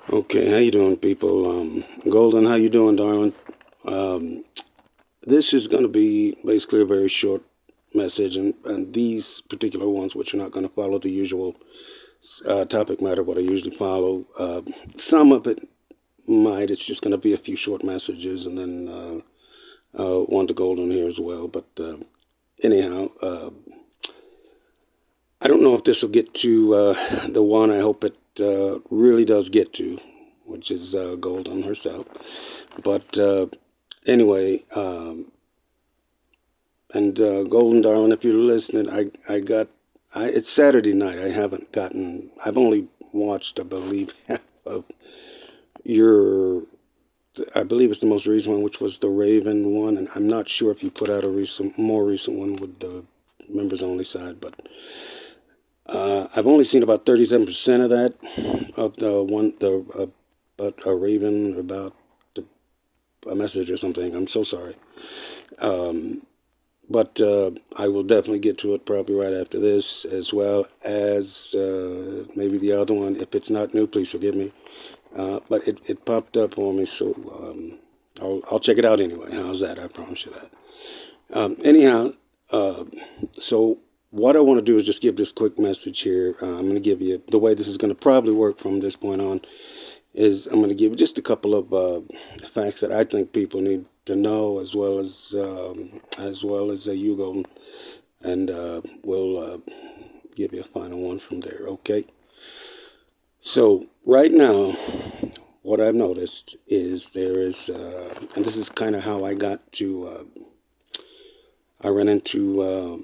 Okay, how you doing, people? Golden, how you doing, darling? Um, this is going to be basically a very short message, and these particular ones, which are not going to follow the usual topic matter, what I usually follow. Some of it might. It's just going to be a few short messages, and then one to Golden here as well. But anyhow, I don't know if this will get to the one I hope it really does get to, which is Golden herself. But anyway, and Golden Darling, if you're listening, I got, it's Saturday night. I've only watched, I believe, half of your, I believe it's the most recent one, which was the Raven one. And I'm not sure if you put out a more recent one with the members only side, but I've only seen about 37% of that, of the one, about a Raven, about a message or something. I'm so sorry. Um, but I will definitely get to it probably right after this, as well as maybe the other one. If it's not new, please forgive me. But it popped up on me, so I'll check it out anyway. How's that? I promise you that. Anyhow, uh, so what I want to do is just give this quick message here. I'm going to give you the way this is going to probably work from this point on. Is I'm going to give just a couple of facts that I think people need to know, as well as you go, and we'll give you a final one from there. Okay. So right now, what I've noticed is there is, and this is kind of how I got to. I ran into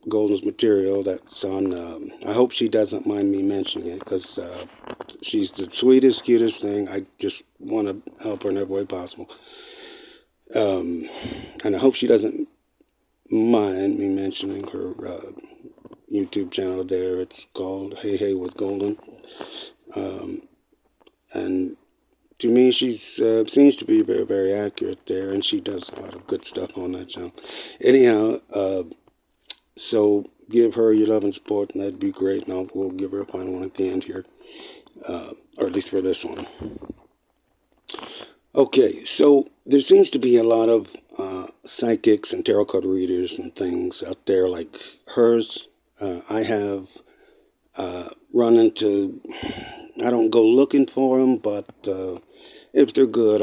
Golden's material that's on. I hope she doesn't mind me mentioning it, because she's the sweetest, cutest thing. I just want to help her in every way possible. And I hope she doesn't mind me mentioning her YouTube channel there. It's called Hey Hey with Golden. And to me, she's seems to be very, very accurate there, and she does a lot of good stuff on that channel. Anyhow, so give her your love and support, and that'd be great. And we'll give her a final one at the end here, or at least for this one. Okay, so there seems to be a lot of psychics and tarot card readers and things out there like hers. I have run into. I don't go looking for them, but if they're good,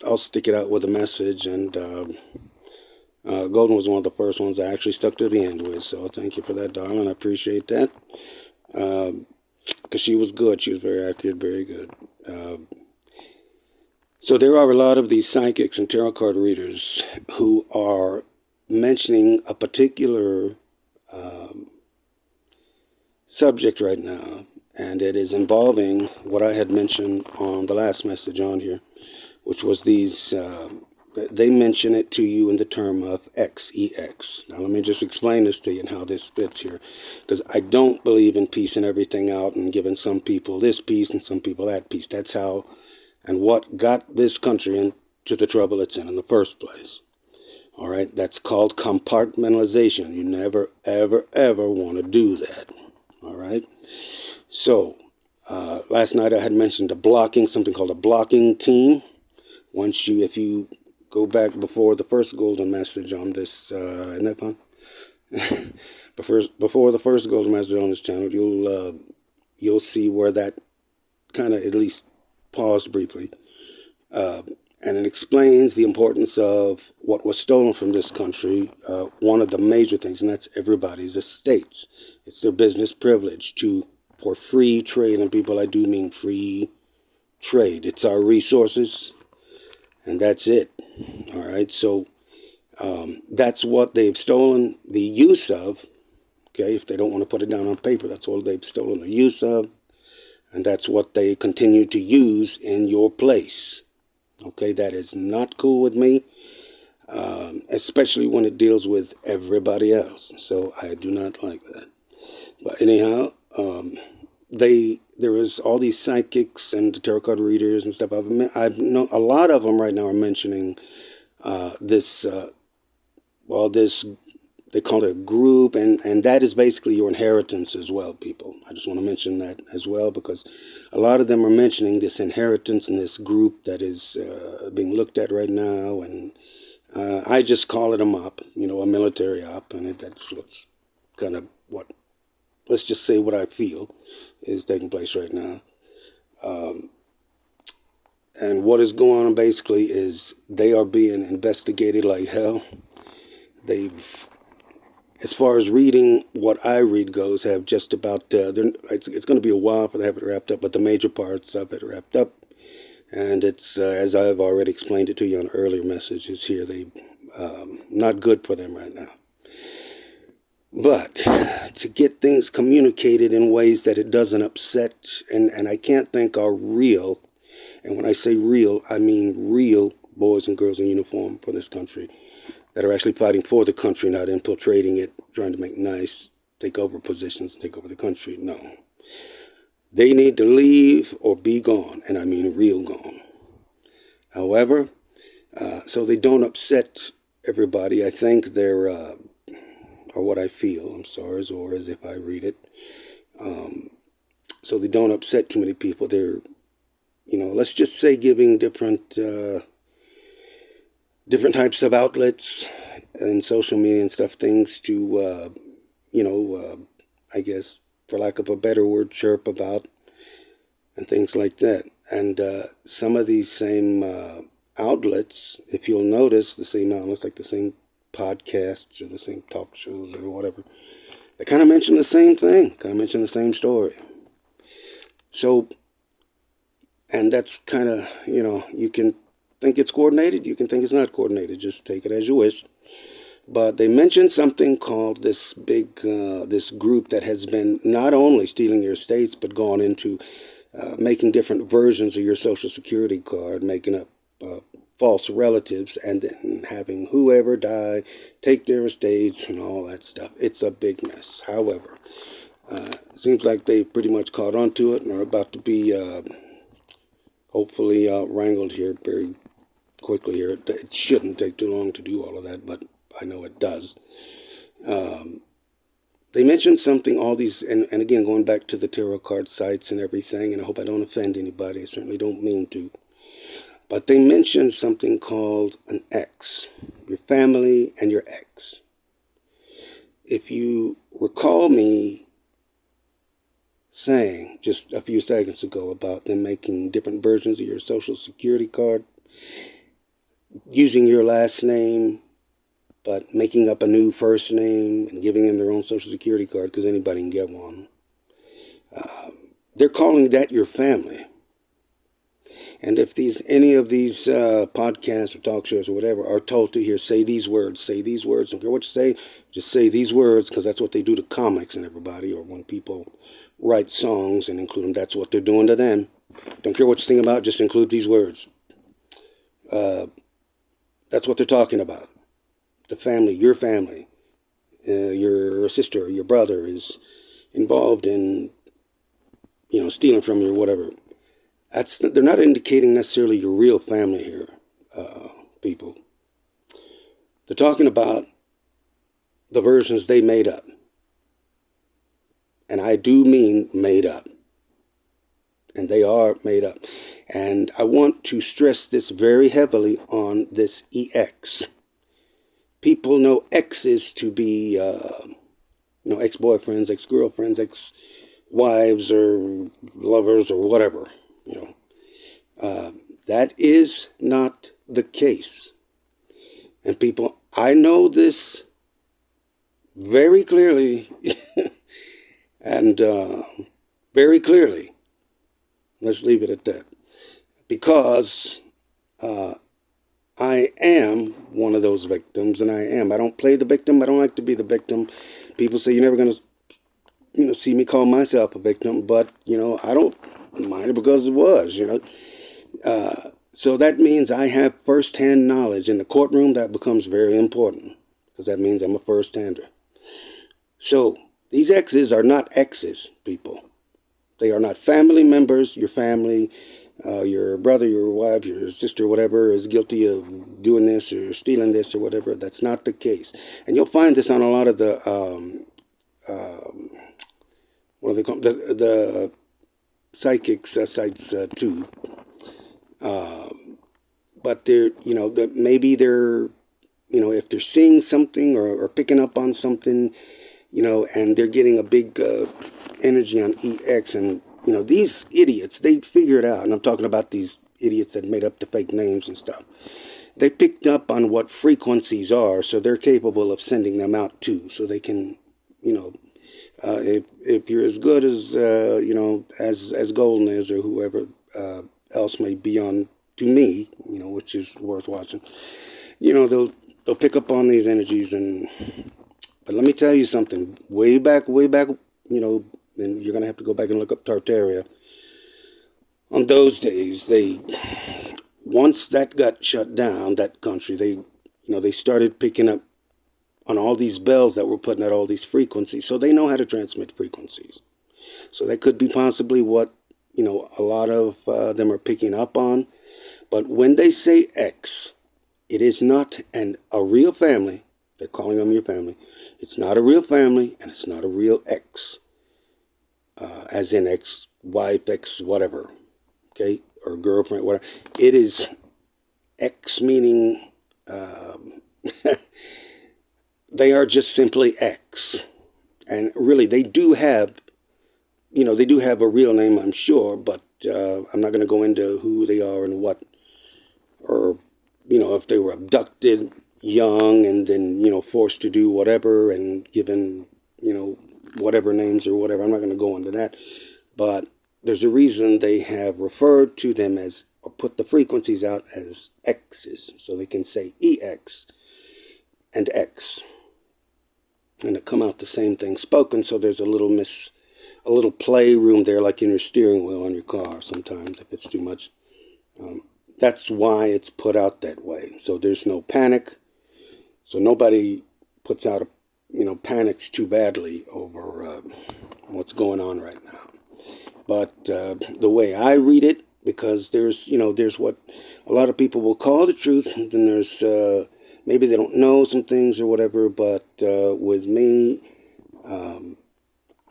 I'll stick it out with a message. And Golden was one of the first ones I actually stuck to the end with. So thank you for that, darling. I appreciate that. Because she was good. She was very accurate, very good. So there are a lot of these psychics and tarot card readers who are mentioning a particular subject right now, and it is involving what I had mentioned on the last message on here, which was these, they mention it to you in the term of XEX. Now let me just explain this to you and how this fits here, because I don't believe in piecing everything out and giving some people this piece and some people that piece. That's how and what got this country into the trouble it's in the first place. All right, that's called compartmentalization. You never, ever, ever want to do that. All right. So last night I had mentioned something called a blocking team. If you go back before the first golden message on this, isn't that fun? before the first golden message on this channel, you'll see where that kind of at least paused briefly. And it explains the importance of what was stolen from this country. One of the major things, and that's everybody's estates. It's their business privilege for free trade, and people, I do mean free trade. It's our resources, and that's it. All right, so that's what they've stolen the use of. Okay, if they don't want to put it down on paper, that's all they've stolen the use of, and that's what they continue to use in your place. Okay, that is not cool with me, especially when it deals with everybody else. So I do not like that. But anyhow, there is all these psychics and tarot card readers and stuff. I've known a lot of them right now are mentioning this they call it a group, and that is basically your inheritance as well, people. I just want to mention that as well, because a lot of them are mentioning this inheritance and this group that is being looked at right now, and I just call it a MOP, a military op, and that's what's kind of what, let's just say what I feel is taking place right now. And what is going on basically is they are being investigated like hell. They've, as far as reading, what I read goes, have just about, it's going to be a while for they have it wrapped up, but the major parts of it wrapped up. And it's, as I've already explained it to you on earlier messages here, they not good for them right now. But to get things communicated in ways that it doesn't upset, and I can't think are real, and when I say real, I mean real boys and girls in uniform for this country that are actually fighting for the country, not infiltrating it, trying to make nice, take over positions, take over the country. No. They need to leave or be gone, and I mean real gone. However, so they don't upset everybody, I think they're, or what I feel, I'm sorry, or as if I read it, so they don't upset too many people. They're, let's just say giving different types of outlets and social media and stuff, things to, I guess, for lack of a better word, chirp about and things like that. And some of these same outlets, if you'll notice, the same outlets, like the same podcasts or the same talk shows or whatever, they kind of mention the same thing, kind of mention the same story. So, and that's kind of, you can think it's coordinated, you can think it's not coordinated, just take it as you wish. But they mentioned something called this big, this group that has been not only stealing your estates, but gone into making different versions of your Social Security card, making up false relatives, and then having whoever die take their estates and all that stuff. It's a big mess. However, it seems like they pretty much caught on to it and are about to be hopefully wrangled here very quickly here. It shouldn't take too long to do all of that, but I know it does. They mentioned something, all these, and again, going back to the tarot card sites and everything, and I hope I don't offend anybody. I certainly don't mean to. But they mentioned something called an X, your family and your ex. If you recall me saying just a few seconds ago about them making different versions of your Social Security card, using your last name, but making up a new first name and giving them their own Social Security card because anybody can get one. They're calling that your family. And if any of these podcasts or talk shows or whatever are told to here, say these words, don't care what you say, just say these words, because that's what they do to comics and everybody, or when people write songs and include them, that's what they're doing to them. Don't care what you sing about, just include these words. That's what they're talking about. The family, your sister, your brother is involved in, stealing from you or whatever. They're not indicating necessarily your real family here, people. They're talking about the versions they made up. And I do mean made up. And they are made up. And I want to stress this very heavily on this EX. People know exes to be, ex-boyfriends, ex-girlfriends, ex-wives, or lovers, or whatever. That is not the case. And people, I know this very clearly, and very clearly. Let's leave it at that. Because I am one of those victims, and I don't play the victim. I don't like to be the victim. People say you're never going to, see me call myself a victim, but, I don't mind it because it was, So that means I have first-hand knowledge. In the courtroom, that becomes very important, because that means I'm a first-hander. So these exes are not exes, people. They are not family members, your family. your brother, your wife, your sister, whatever, is guilty of doing this or stealing this or whatever. That's not the case. And you'll find this on a lot of the, what do they call them? The psychics sites too. But they're, maybe they're, if they're seeing something or picking up on something, and they're getting a big energy on EX, and these idiots, they figure it out. And I'm talking about these idiots that made up the fake names and stuff. They picked up on what frequencies are, so they're capable of sending them out too, so they can, if you're as good as as Golden is, or whoever else may be on to me, which is worth watching, they'll pick up on these energies. But let me tell you something. Way back, and you're gonna have to go back and look up Tartaria. On those days, once that got shut down, that country, they started picking up on all these bells that were putting out all these frequencies. So they know how to transmit frequencies. So that could be possibly what, a lot of them are picking up on. But when they say X, it is not a real family. They're calling them your family. It's not a real family, and it's not a real X. As in ex-wife, ex-whatever. Okay? Or girlfriend, whatever. It is X meaning... they are just simply X. And really, they do have a real name, I'm sure, but I'm not going to go into who they are and what, or, if they were abducted young and then, forced to do whatever and given, whatever names or whatever. I'm not going to go into that. But there's a reason they have referred to them as, or put the frequencies out as X's, so they can say EX and X. And it come out the same thing spoken, so there's a little play room there, like in your steering wheel on your car sometimes, if it's too much. That's why it's put out that way. So there's no panic. So nobody puts out, panics too badly over what's going on right now. But the way I read it, because there's what a lot of people will call the truth, and then there's maybe they don't know some things or whatever. But with me,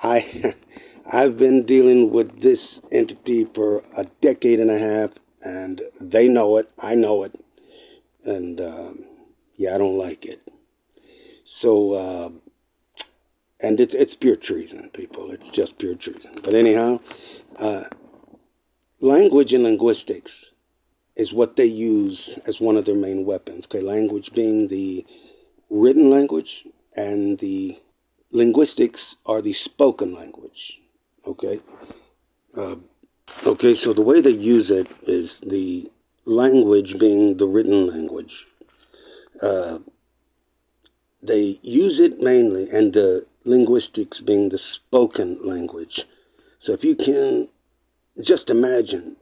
I've been dealing with this entity for a decade and a half, and they know it. I know it, and I don't like it. So, and it's pure treason, people. It's just pure treason. But anyhow, language and linguistics is what they use as one of their main weapons. Okay, language being the written language, and the linguistics are the spoken language. Okay. Okay, so the way they use it is the language being the written language. They use it mainly, and the linguistics being the spoken language. So if you can just imagine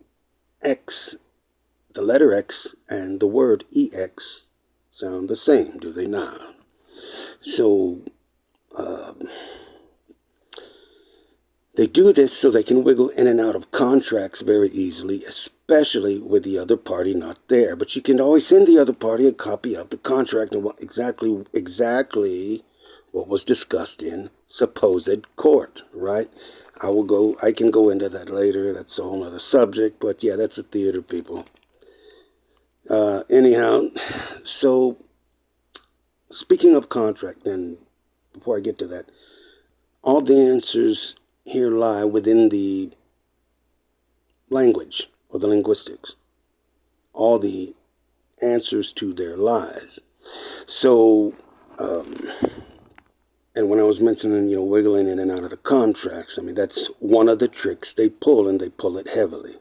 X, the letter X and the word EX sound the same, do they not? So they do this so they can wiggle in and out of contracts very easily, especially with the other party not there. But you can always send the other party a copy of the contract and what exactly what was discussed in supposed court, right? I can go into that later. That's a whole other subject, but yeah, that's a theater, people. Anyhow, so speaking of contract, and before I get to that, all the answers here lie within the language or the linguistics. All the answers to their lies. So, and when I was mentioning, wiggling in and out of the contracts, I mean, that's one of the tricks they pull, and they pull it heavily.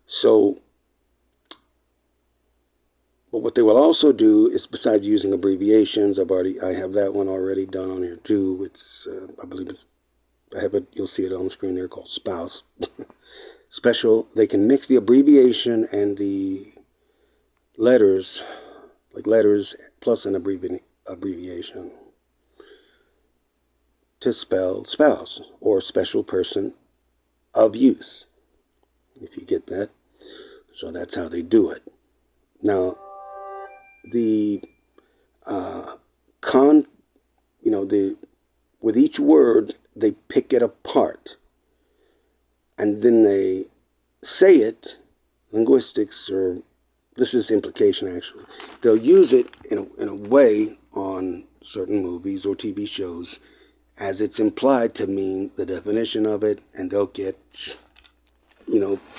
So, but what they will also do is, besides using abbreviations, I have that one already done on here too. It's, I believe I have it, you'll see it on the screen there, called spouse. Special, they can mix the abbreviation and the letters, like letters plus an abbreviation, to spell spouse or special person of use, if you get that. So that's how they do it. Now, the con, with each word, they pick it apart. And then they say it, linguistics, or this is implication actually. They'll use it in a way on certain movies or TV shows as it's implied to mean the definition of it, and they'll get,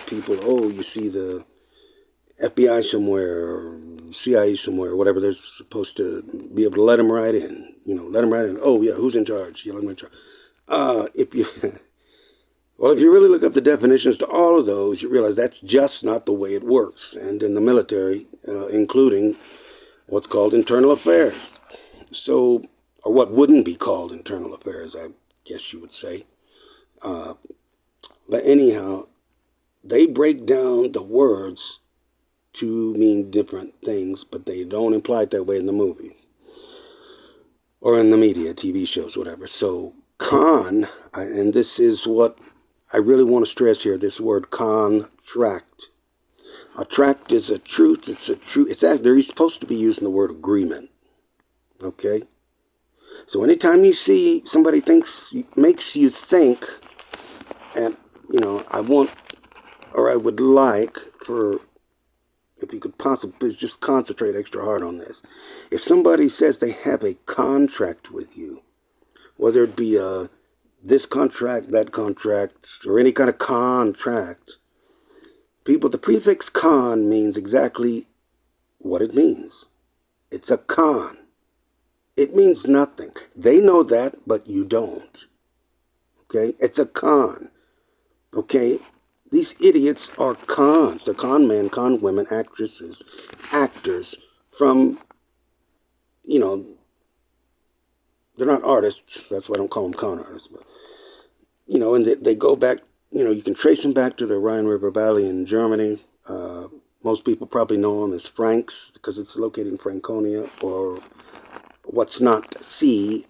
people, oh, you see the FBI somewhere or CIA somewhere or whatever, they're supposed to be able to let them right in. Let them right in. Oh, yeah, who's in charge? Yeah, let them in charge. If you really look up the definitions to all of those, you realize that's just not the way it works. And in the military, including what's called internal affairs. So, or what wouldn't be called internal affairs, I guess you would say. But anyhow, they break down the words to mean different things, but they don't imply it that way in the movies or in the media, TV shows, whatever. So and this is what I really want to stress here, this word contract. A tract is a truth. It's a truth. It's actually, they're supposed to be using the word agreement. Okay? So anytime you see somebody makes you think, and, I would like for, if you could possibly just concentrate extra hard on this. If somebody says they have a contract with you, whether it be this contract, that contract, or any kind of contract, the prefix con means exactly what it means. It's a con. It means nothing. They know that, but you don't. Okay? It's a con. Okay? These idiots are cons. They're con men, con women, actresses, actors from, they're not artists. That's why I don't call them con artists. But, and they go back, you can trace them back to the Rhine River Valley in Germany. Most people probably know them as Franks because it's located in Franconia, or what's not C,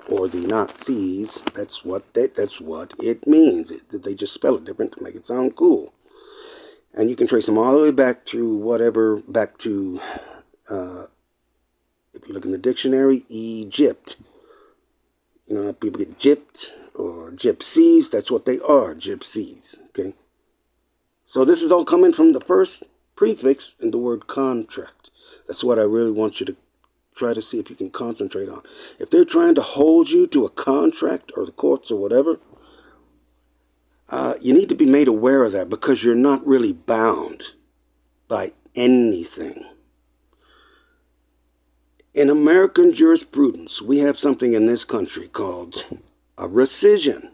or the Nazis. That's what it means. They just spell it different to make it sound cool. And you can trace them all the way back to if you look in the dictionary, Egypt. People get gypped or gypsies. That's what they are, gypsies. Okay. So this is all coming from the first prefix in the word contract. That's what I really want you to try to see if you can concentrate on. If they're trying to hold you to a contract, or the courts or whatever, you need to be made aware of that, because you're not really bound by anything. In American jurisprudence, we have something in this country called a rescission.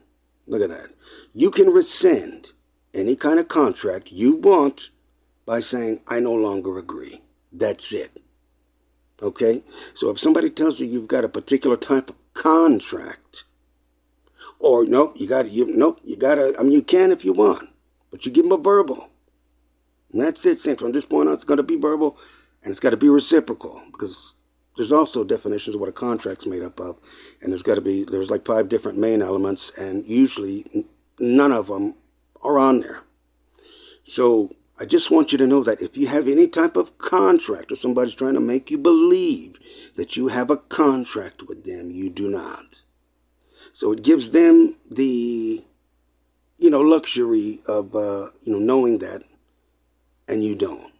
Look at that. You can rescind any kind of contract you want by saying, I no longer agree. That's it. Okay? So if somebody tells you you've got a particular type of contract, or you can if you want, but you give them a verbal. And that's it. Saying from this point on, it's going to be verbal, and it's got to be reciprocal, because there's also definitions of what a contract's made up of, and there's like 5 different main elements, and usually none of them are on there. So I just want you to know that if you have any type of contract, or somebody's trying to make you believe that you have a contract with them, you do not. So it gives them the, luxury of, knowing that, and you don't.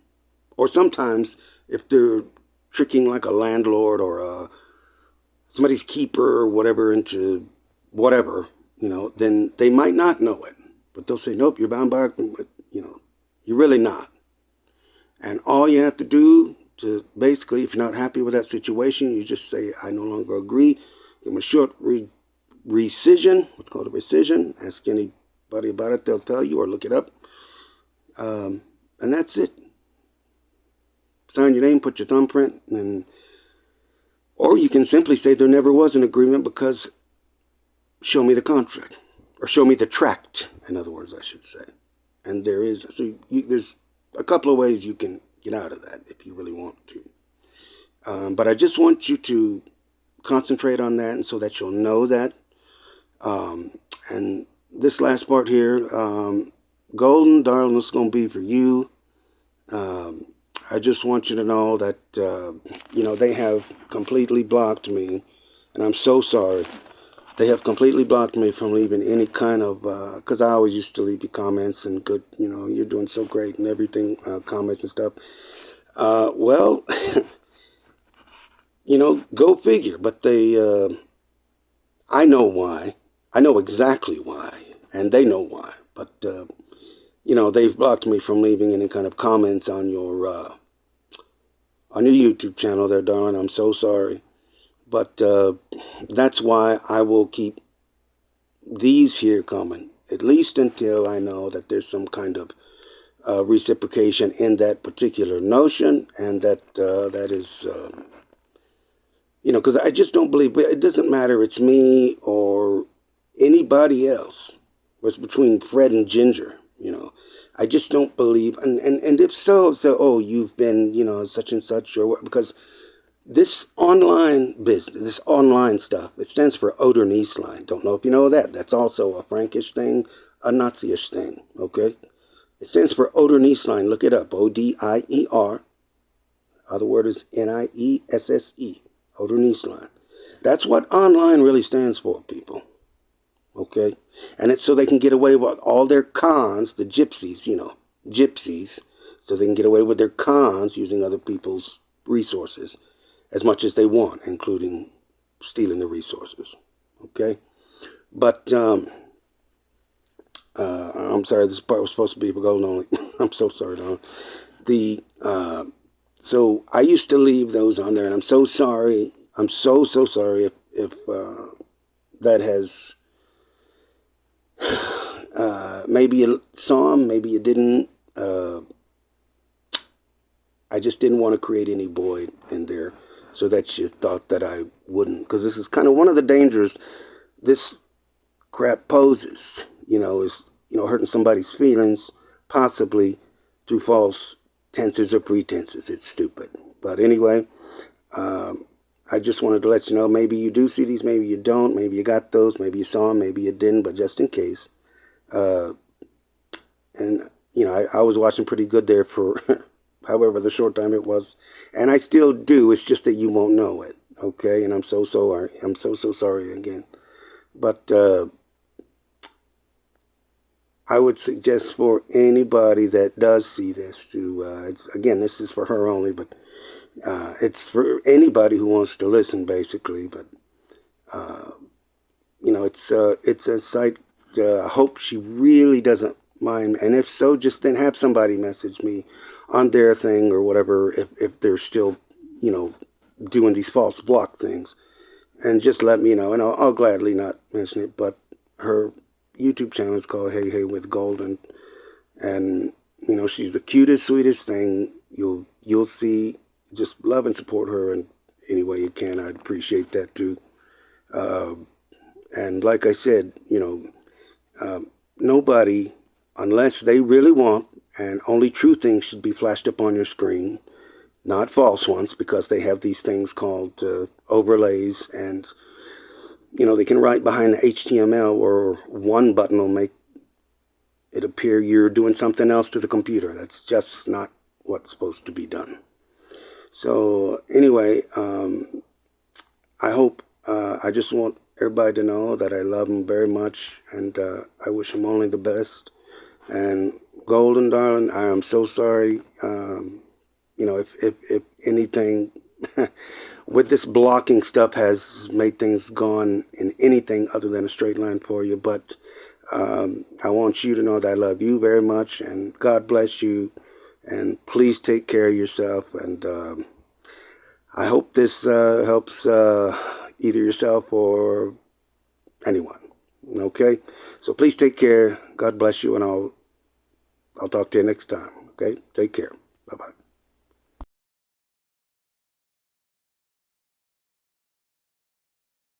Or sometimes if they're tricking like a landlord or somebody's keeper or whatever into whatever, then they might not know it. But they'll say, nope, you're bound by, you're really not. And all you have to do to basically, if you're not happy with that situation, you just say, I no longer agree. Give them a short rescission, what's called a rescission. Ask anybody about it, they'll tell you, or look it up. And that's it. Sign your name, put your thumbprint, or you can simply say there never was an agreement, because show me the contract, or show me the tract, in other words, I should say. And there's a couple of ways you can get out of that if you really want to. But I just want you to concentrate on that, and so that you'll know that. And this last part here, Golden, darling, this is going to be for you. Um, I just want you to know that, they have completely blocked me, and I'm so sorry. They have completely blocked me from leaving any kind of, because I always used to leave you comments and good, you're doing so great and everything, comments and stuff. Well, go figure. But I know why. I know exactly why, and they know why. But, they've blocked me from leaving any kind of comments on your YouTube channel there, darling. I'm so sorry. But that's why I will keep these here coming, at least until I know that there's some kind of reciprocation in that particular notion, and that is, because I just don't believe, it doesn't matter, it's me or anybody else. It's between Fred and Ginger. I just don't believe, and if so, oh, you've been, such and such, or what, because this online business, this online stuff, it stands for Oder-Nieslein. Don't know if you know that. That's also a Frankish thing, a Nazi-ish thing, okay? It stands for Oder-Nieslein. Look it up, O-D-I-E-R. Other word is N-I-E-S-S-E, Oder-Nieslein. That's what online really stands for, people, okay? And it's so they can get away with all their cons, the gypsies, gypsies, so they can get away with their cons using other people's resources as much as they want, including stealing the resources. Okay? But, I'm sorry, this part was supposed to be for gold only. I'm so sorry, Don. So I used to leave those on there, and I'm so sorry. I'm so sorry if that has, maybe you saw them, maybe you didn't. I just didn't want to create any void in there, so that you thought that I wouldn't, because this is kind of one of the dangers this crap poses, is, hurting somebody's feelings, possibly through false tenses or pretenses. It's stupid. But anyway, I just wanted to let you know, maybe you do see these, maybe you don't, maybe you got those, maybe you saw them, maybe you didn't, but just in case. And, I was watching pretty good there for however the short time it was, and I still do. It's just that you won't know it, okay? And I'm so sorry. I'm so sorry again. But I would suggest for anybody that does see this to, again, this is for her only, but it's for anybody who wants to listen, basically. But it's a site. I hope she really doesn't mind, and if so, just then have somebody message me on their thing or whatever, if they're still, doing these false block things, and just let me know, and I'll gladly not mention it. But her YouTube channel is called Hey Hey with Golden, and she's the cutest, sweetest thing. You'll see. Just love and support her in any way you can. I'd appreciate that too. And like I said, nobody, unless they really want, and only true things should be flashed up on your screen, not false ones, because they have these things called overlays, and they can write behind the HTML, or one button will make it appear you're doing something else to the computer. That's just not what's supposed to be done. So anyway, I hope, I just want everybody to know that I love them very much, and I wish them only the best. And Golden, darling, I am so sorry. If anything with this blocking stuff has made things gone in anything other than a straight line for you, but I want you to know that I love you very much, and God bless you, and please take care of yourself. And I hope this helps either yourself or anyone. Okay, so please take care. God bless you, and I'll talk to you next time. Okay, take care.